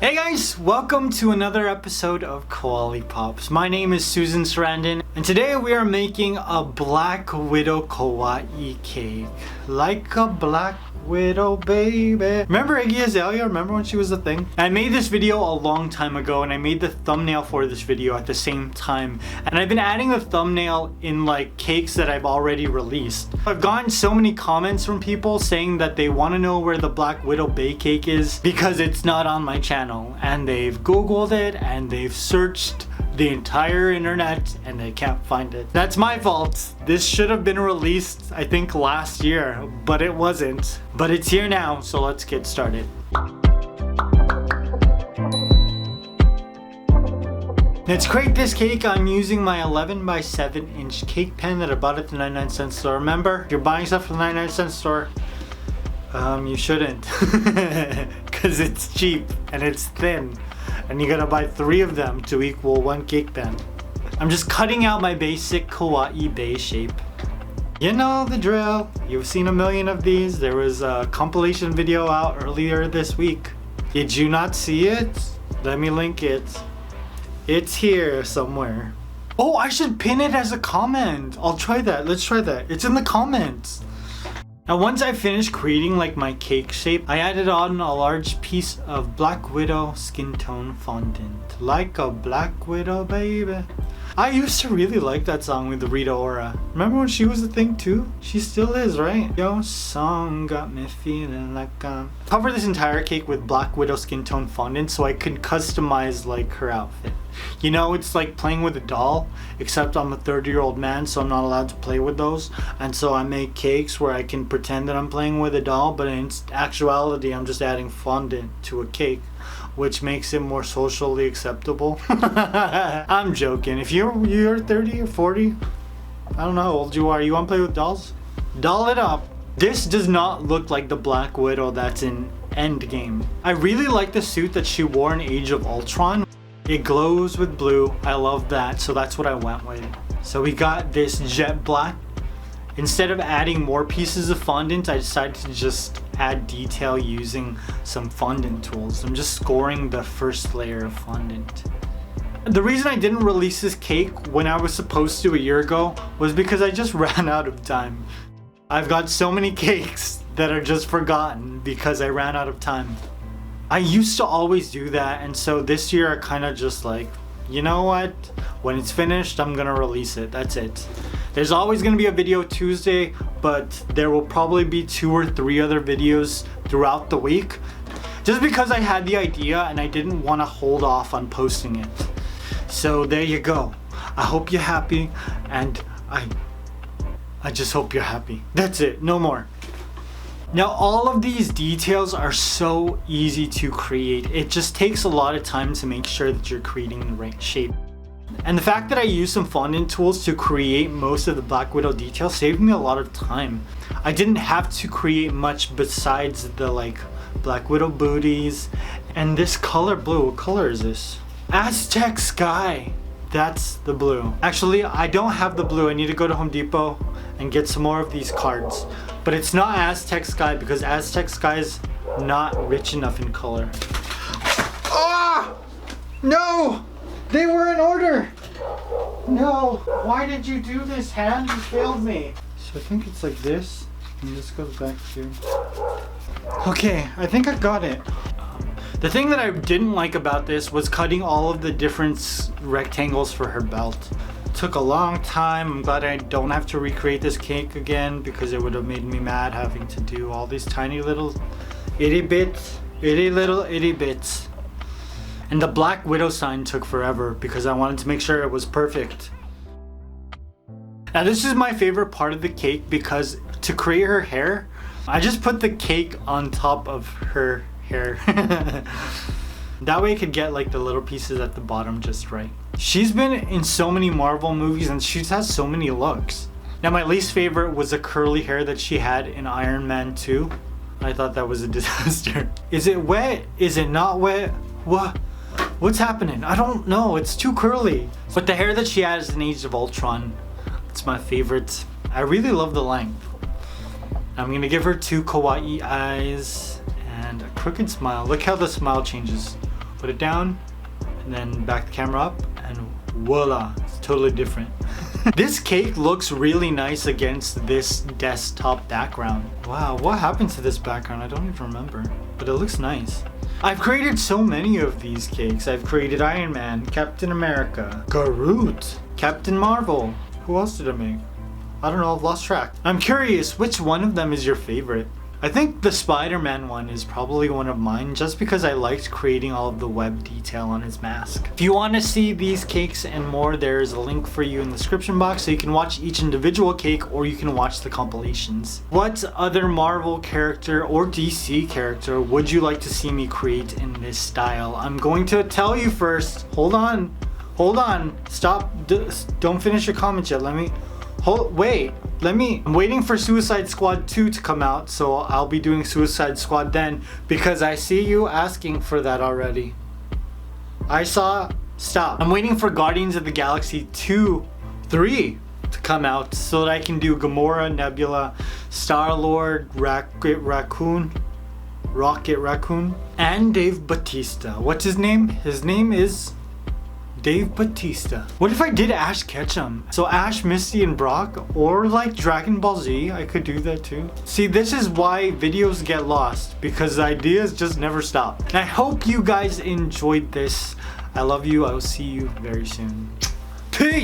Hey guys, welcome to another episode of Koalipops. My name is Susan Sarandon, and today we are making a Black Widow kawaii cake. Like a Black Widow, baby. Remember Iggy Azalea? Remember when she was a thing? I made this video a long time ago, and I made the thumbnail for this video at the same time. And I've been adding the thumbnail in like cakes that I've already released. I've gotten so many comments from people saying that they want to know where the Black Widow Bay cake is because it's not on my channel. And they've Googled it and they've searched the entire internet and they can't find it. That's my fault. This should have been released, I think, last year, but it wasn't. But it's here now, so let's get started. Now, to create this cake, I'm using my 11 by 7 inch cake pan that I bought at the 99-cent store. Remember, if you're buying stuff from the 99-cent store, you shouldn't, because it's cheap and it's thin. And you gotta buy 3 of them to equal 1 cake pan. I'm just cutting out my basic kawaii bay shape. You know the drill. You've seen a million of these. There was a compilation video out earlier this week. Did you not see it? Let me link it. It's here somewhere. Oh, I should pin it as a comment. I'll try that. Let's try that. It's in the comments. Now once I finished creating like my cake shape, I added on a large piece of Black Widow skin tone fondant. Like a Black Widow, baby. I used to really like that song with Rita Ora. Remember when she was a thing too? She still is, right? Your song got me feeling like I'm... Cover this entire cake with Black Widow skin tone fondant so I could customize like her outfit. You know, it's like playing with a doll, except I'm a 30-year-old man, so I'm not allowed to play with those. And so I make cakes where I can pretend that I'm playing with a doll, but in actuality, I'm just adding fondant to a cake, which makes it more socially acceptable. I'm joking. If you're 30 or 40, I don't know how old you are. You want to play with dolls? Doll it up. This does not look like the Black Widow that's in Endgame. I really like the suit that she wore in Age of Ultron. It glows with blue. I love that, so that's what I went with. So we got this jet black. Instead of adding more pieces of fondant, I decided to just add detail using some fondant tools. I'm just scoring the first layer of fondant. The reason I didn't release this cake when I was supposed to a year ago was because I just ran out of time. I've got so many cakes that are just forgotten because I ran out of time. I used to always do that, and so this year I kind of just like, you know what? When it's finished, I'm gonna release it. That's it. There's always gonna be a video Tuesday, but there will probably be 2 or 3 other videos throughout the week. Just because I had the idea and I didn't want to hold off on posting it. So there you go. I hope you're happy, and I just hope you're happy. That's it, no more. Now all of these details are so easy to create. It just takes a lot of time to make sure that you're creating the right shape. And the fact that I used some fondant tools to create most of the Black Widow details saved me a lot of time. I didn't have to create much besides the like Black Widow booties and this color blue. What color is this? Aztec Sky. That's the blue. Actually, I don't have the blue. I need to go to Home Depot and get some more of these cards. But it's not Aztec Sky because Aztec Sky is not rich enough in color. Ah! No! They were in order! No! Why did you do this, hand? You failed me. So I think it's like this. And this goes back here. Okay, I think I got it. The thing that I didn't like about this was cutting all of the different rectangles for her belt. Took a long time. I'm glad I don't have to recreate this cake again because it would have made me mad having to do all these tiny little itty bits. And the Black Widow sign took forever because I wanted to make sure it was perfect. Now this is my favorite part of the cake because to create her hair, I just put the cake on top of her hair. That way I could get like the little pieces at the bottom just right. She's been in so many Marvel movies and she has so many looks. Now my least favorite was the curly hair that she had in Iron Man 2. I thought that was a disaster. Is it wet? Is it not wet? What's happening? I don't know. It's too curly. But the hair that she has in Age of Ultron, it's my favorite. I really love the length. I'm gonna give her 2 kawaii eyes and a crooked smile. Look how the smile changes. Put it down, and then back the camera up, and voila, it's totally different. This cake looks really nice against this desktop background. Wow, what happened to this background? I don't even remember, but it looks nice. I've created so many of these cakes. I've created Iron Man, Captain America, Groot, Captain Marvel. Who else did I make? I don't know, I've lost track. I'm curious, which one of them is your favorite? I think the Spider-Man one is probably one of mine, just because I liked creating all of the web detail on his mask. If you want to see these cakes and more, there's a link for you in the description box, so you can watch each individual cake or you can watch the compilations. What other Marvel character or DC character would you like to see me create in this style? I'm going to tell you first. Hold on. Stop. Don't finish your comment yet. I'm waiting for Suicide Squad 2 to come out, so I'll be doing Suicide Squad then, because I see you asking for that already. Stop. I'm waiting for Guardians of the Galaxy 3 to come out so that I can do Gamora, Nebula, Star-Lord, Rocket Raccoon, and Dave Bautista. What's his name? His name is Dave Bautista. What if I did Ash Ketchum? So Ash, Misty, and Brock, or like Dragon Ball Z, I could do that too. See, this is why videos get lost, because ideas just never stop. And I hope you guys enjoyed this. I love you. I will see you very soon. Peace!